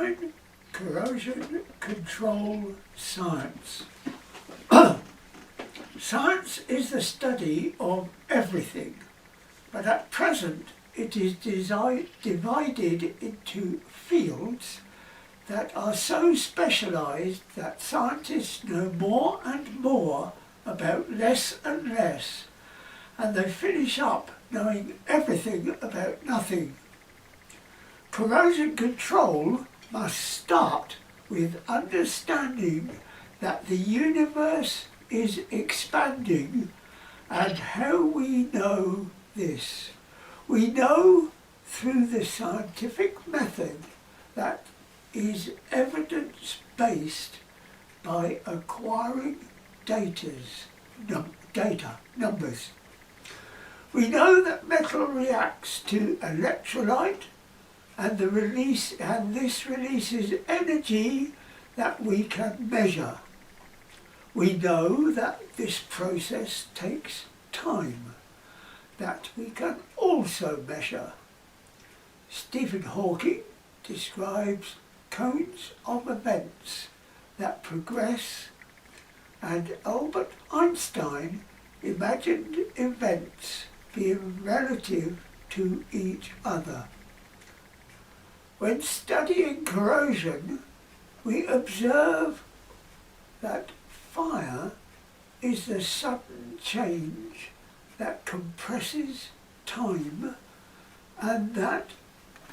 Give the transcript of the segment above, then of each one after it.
Define corrosion control science. Science is the study of everything, but at present it is divided into fields that are so specialised that scientists know more and more about less and less, and they finish up knowing everything about nothing. Corrosion control must start with understanding that the universe is expanding, and how we know this. We know through the scientific method that is evidence-based by acquiring numbers. We know that metal reacts to electrolyte, and this releases energy that we can measure. We know that this process takes time, that we can also measure. Stephen Hawking describes cones of events that progress, and Albert Einstein imagined events being relative to each other. When studying corrosion, we observe that fire is the sudden change that compresses time, and that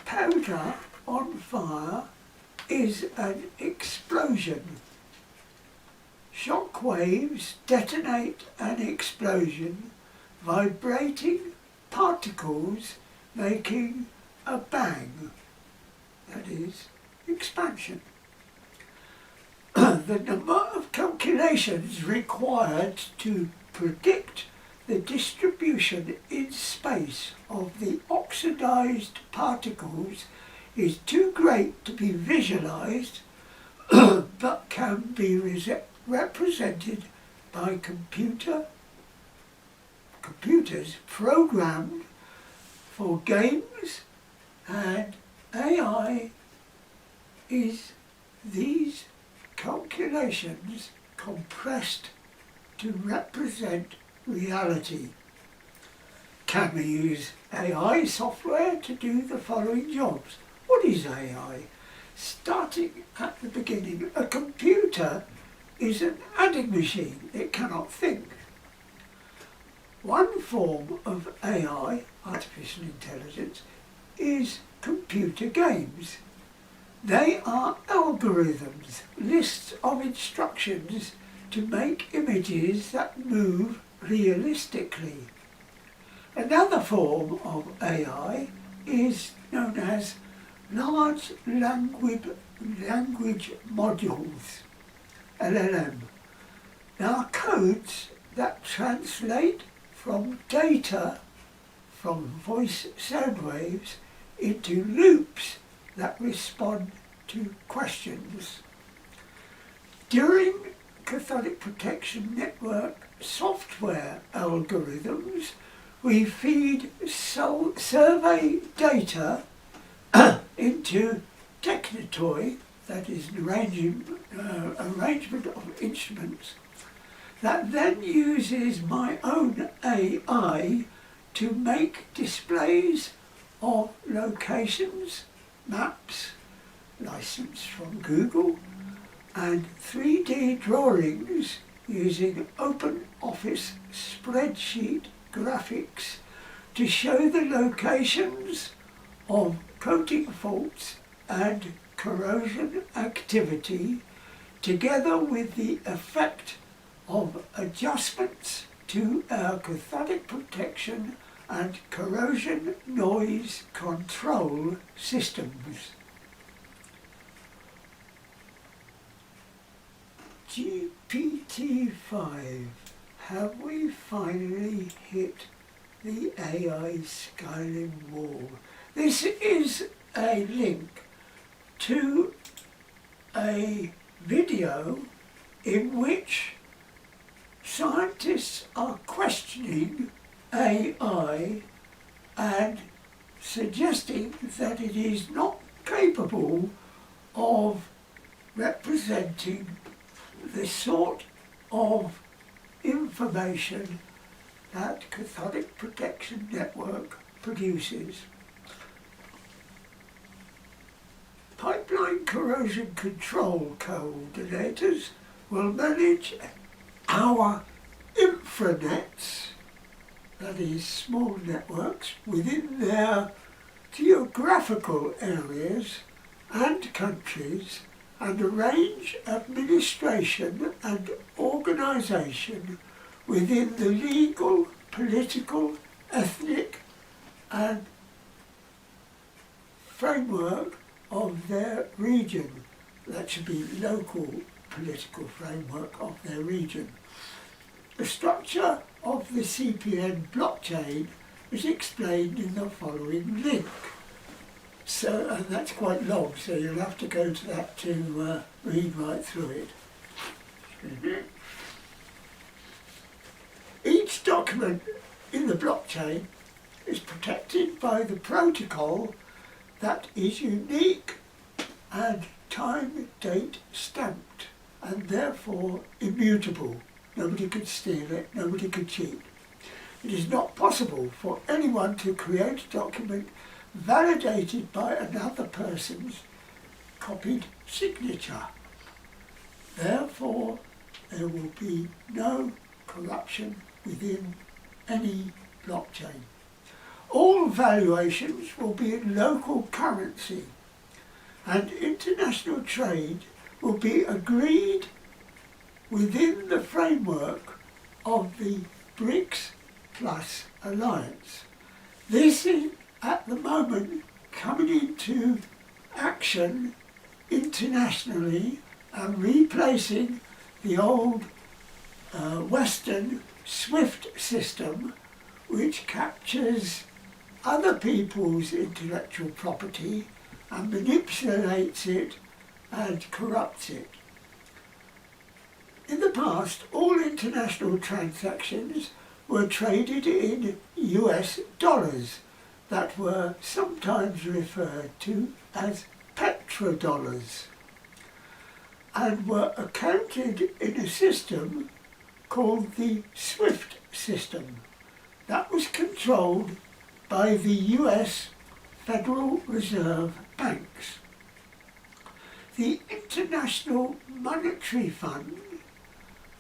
powder on fire is an explosion. Shock waves detonate an explosion, vibrating particles making a bang, that is, expansion. The number of calculations required to predict the distribution in space of the oxidized particles is too great to be visualized, but can be represented by computers programmed for games, and AI is these calculations compressed to represent reality. Can we use AI software to do the following jobs? What is AI? Starting at the beginning, a computer is an adding machine. It cannot think. One form of AI, artificial intelligence, is computer games. They are algorithms, lists of instructions to make images that move realistically. Another form of AI is known as large language modules, LLM. They are codes that translate from data from voice sound waves into loops that respond to questions. During Cathodic Protection Network software algorithms, we feed survey data into Technitoy, that is an arrangement of instruments, that then uses my own AI to make displays of locations, maps, licensed from Google, and 3D drawings using open office spreadsheet graphics to show the locations of coating faults and corrosion activity, together with the effect of adjustments to our cathodic protection and corrosion noise control systems. GPT-5, have we finally hit the AI scaling wall? This is a link to a video in which scientists are questioning AI and suggesting that it is not capable of representing the sort of information that cathodic protection network produces. Pipeline corrosion control coordinators will manage our infranets, that is small networks, within their geographical areas and countries, and arrange administration and organisation within the legal, political, ethnic and framework of their region. That should be local political framework of their region. The structure of the CPN blockchain is explained in the following link. So, and that's quite long, so you'll have to go to that to read right through it. Each document in the blockchain is protected by the protocol that is unique and time date stamped and therefore immutable. Nobody could steal it, nobody could cheat. It is not possible for anyone to create a document validated by another person's copied signature. Therefore, there will be no corruption within any blockchain. All valuations will be in local currency, and international trade will be agreed within the framework of the BRICS Plus alliance. This is at the moment coming into action internationally and replacing the old Western SWIFT system, which captures other people's intellectual property and manipulates it and corrupts it. In the past, all international transactions were traded in US dollars that were sometimes referred to as petrodollars and were accounted in a system called the SWIFT system that was controlled by the US Federal Reserve banks. The International Monetary Fund,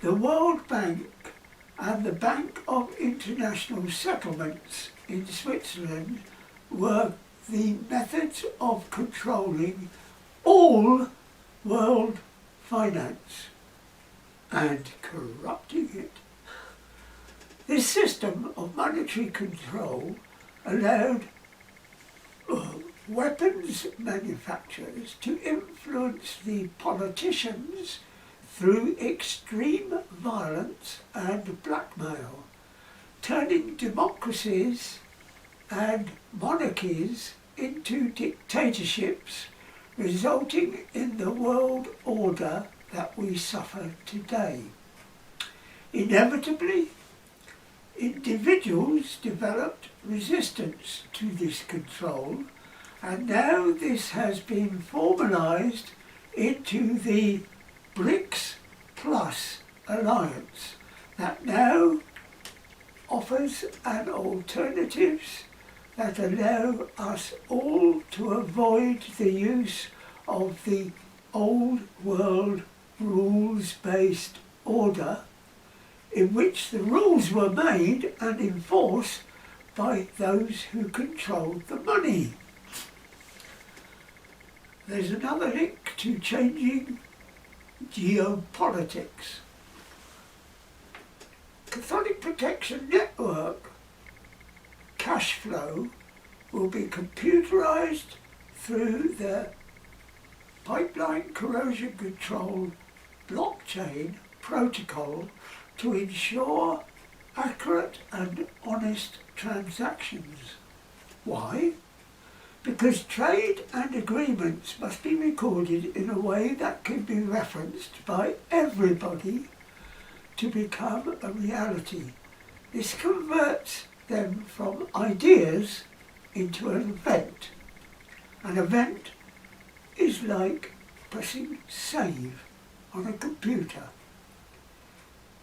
the World Bank and the Bank of International Settlements in Switzerland were the methods of controlling all world finance and corrupting it. This system of monetary control allowed weapons manufacturers to influence the politicians through extreme violence and blackmail, turning democracies and monarchies into dictatorships, resulting in the world order that we suffer today. Inevitably, individuals developed resistance to this control, and now this has been formalised into the BRICS Plus alliance that now offers an alternatives that allow us all to avoid the use of the old world rules-based order in which the rules were made and enforced by those who controlled the money. There's another link to changing geopolitics. Cathodic Protection Network cash flow will be computerized through the pipeline corrosion control blockchain protocol to ensure accurate and honest transactions. Why? Because trade and agreements must be recorded in a way that can be referenced by everybody to become a reality. This converts them from ideas into an event. An event is like pressing save on a computer.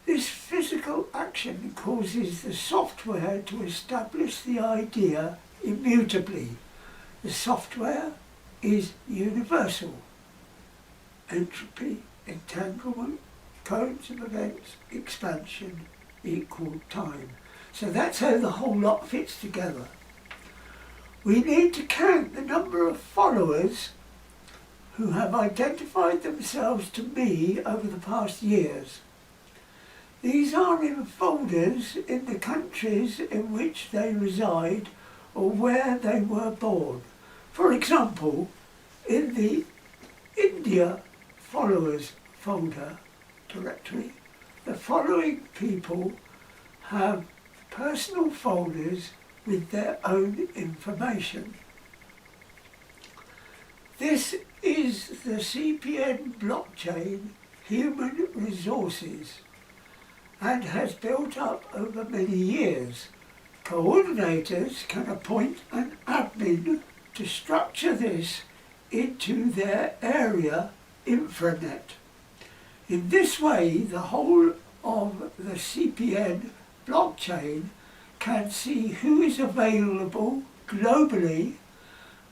This physical action causes the software to establish the idea immutably. The software is universal. Entropy, entanglement, codes of events, expansion equal time. So that's how the whole lot fits together. We need to count the number of followers who have identified themselves to me over the past years. These are in folders in the countries in which they reside or where they were born. For example, in the India followers folder directory, the following people have personal folders with their own information. This is the CPN blockchain human resources and has built up over many years. Coordinators can appoint an admin to structure this into their area intranet. In this way, the whole of the CPN blockchain can see who is available globally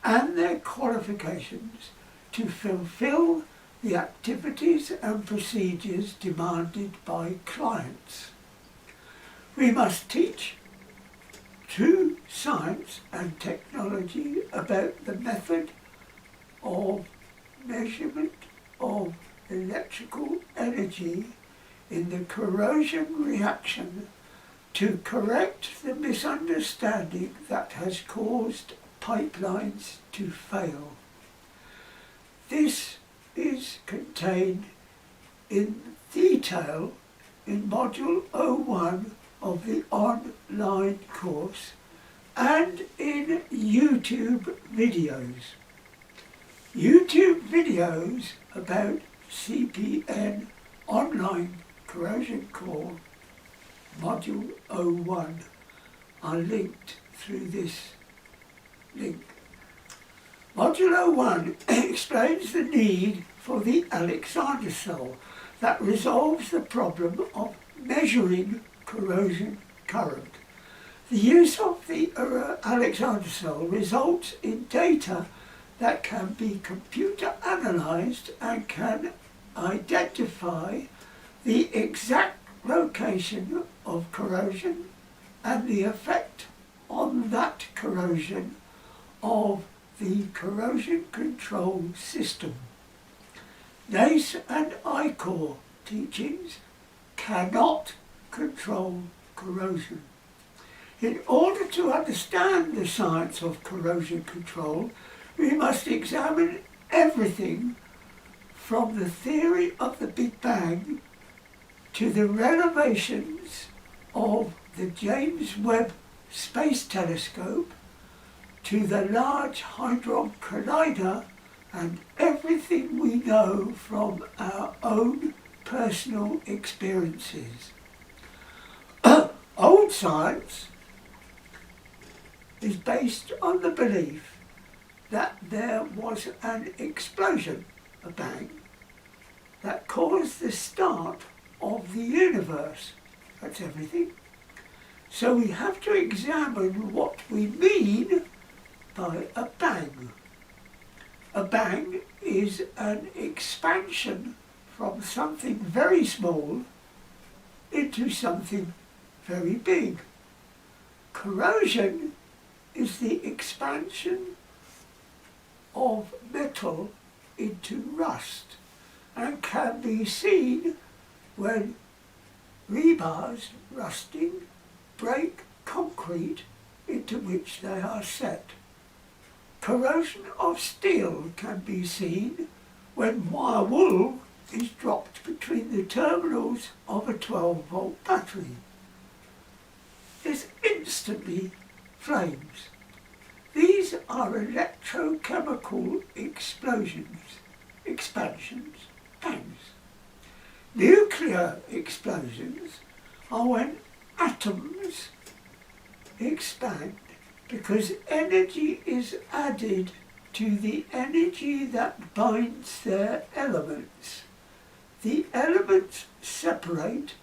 and their qualifications to fulfill the activities and procedures demanded by clients. We must teach true science and technology about the method of measurement of electrical energy in the corrosion reaction to correct the misunderstanding that has caused pipelines to fail. This is contained in detail in Module 01 of the online course and in YouTube videos. YouTube videos about CPN online corrosion core Module 01 are linked through this link. Module 01 explains the need for the Alexander cell that resolves the problem of measuring corrosion current. The use of the Alexander cell results in data that can be computer analysed and can identify the exact location of corrosion and the effect on that corrosion of the corrosion control system. NACE and ICOR teachings cannot control corrosion. In order to understand the science of corrosion control, we must examine everything from the theory of the Big Bang to the revelations of the James Webb Space Telescope to the Large Hadron Collider and everything we know from our own personal experiences. Old science is based on the belief that there was an explosion, a bang, that caused the start of the universe. That's everything. So we have to examine what we mean by a bang. A bang is an expansion from something very small into something very big. Corrosion is the expansion of metal into rust and can be seen when rebars rusting break concrete into which they are set. Corrosion of steel can be seen when wire wool is dropped between the terminals of a 12-volt battery. This instantly flames. These are electrochemical explosions, expansions, bangs. Nuclear explosions are when atoms expand because energy is added to the energy that binds their elements. The elements separate,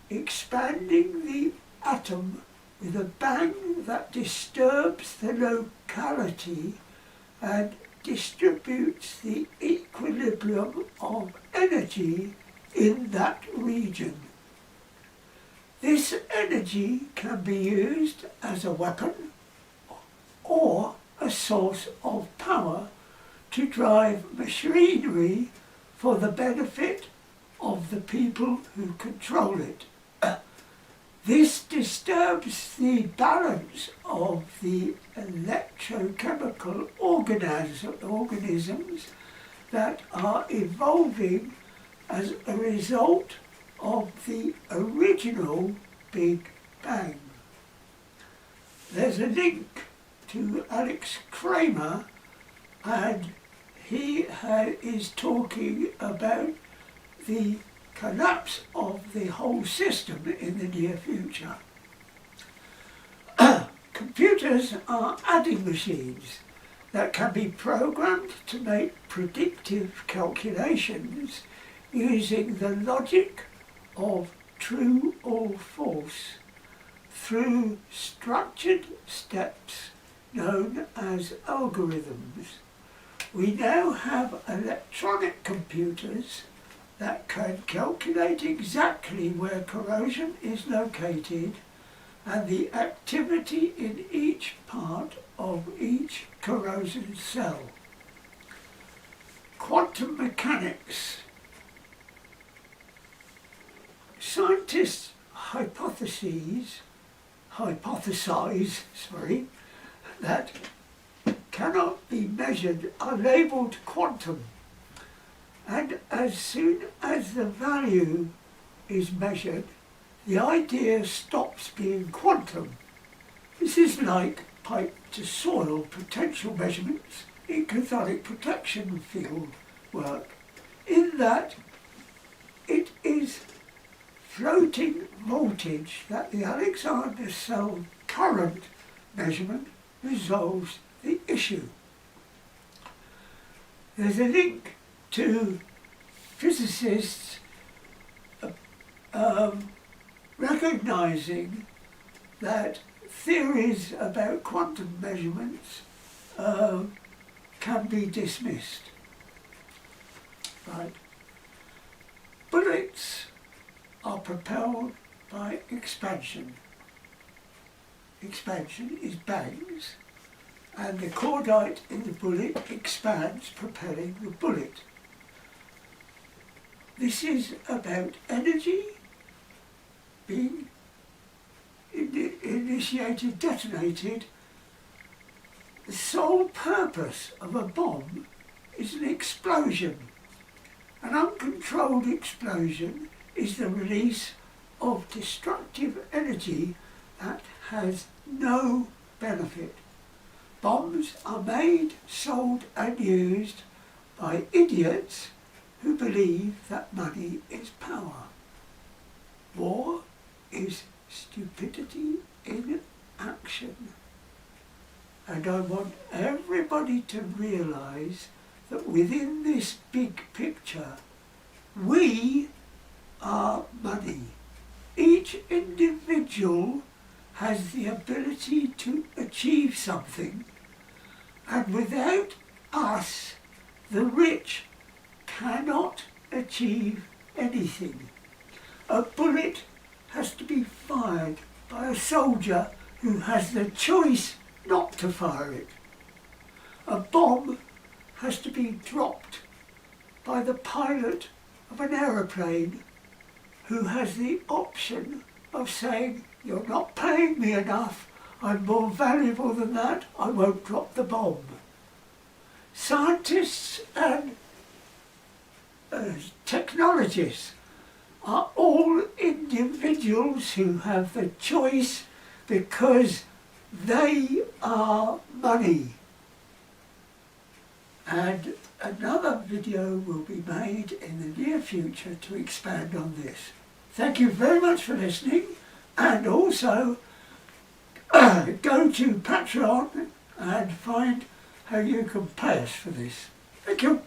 expanding the atom with a bang that disturbs the locality and distributes the equilibrium of energy in that region. This energy can be used as a weapon or a source of power to drive machinery for the benefit of the people who control it. This disturbs the balance of the electrochemical organisms that are evolving as a result of the original Big Bang. There's a link to Alex Kramer, and he is talking about the collapse of the whole system in the near future. Computers are adding machines that can be programmed to make predictive calculations using the logic of true or false through structured steps known as algorithms. We now have electronic computers that can calculate exactly where corrosion is located and the activity in each part of each corrosion cell. Quantum mechanics. Scientists hypothesize that cannot be measured are labelled quantum, and as soon as the value is measured, the idea stops being quantum. This is like pipe to soil potential measurements in cathodic protection field work, in that it is floating voltage that the Alexander cell current measurement resolves the issue. There's a link to physicists recognizing that theories about quantum measurements can be dismissed. Right. Bullets are propelled by expansion. Expansion is bangs, and the cordite in the bullet expands, propelling the bullet. This is about energy being initiated, detonated. The sole purpose of a bomb is an explosion. An uncontrolled explosion is the release of destructive energy that has no benefit. Bombs are made, sold and used by idiots who believe that money is power. War is stupidity in action. And I want everybody to realise that within this big picture, we are money. Each individual has the ability to achieve something, and without us, the rich cannot achieve anything. A bullet has to be fired by a soldier who has the choice not to fire it. A bomb has to be dropped by the pilot of an aeroplane who has the option of saying, "You're not paying me enough, I'm more valuable than that, I won't drop the bomb." Scientists and technologists are all individuals who have the choice because they are money. And another video will be made in the near future to expand on this. Thank you very much for listening, and also go to Patreon and find how you can pay us for this. Thank you.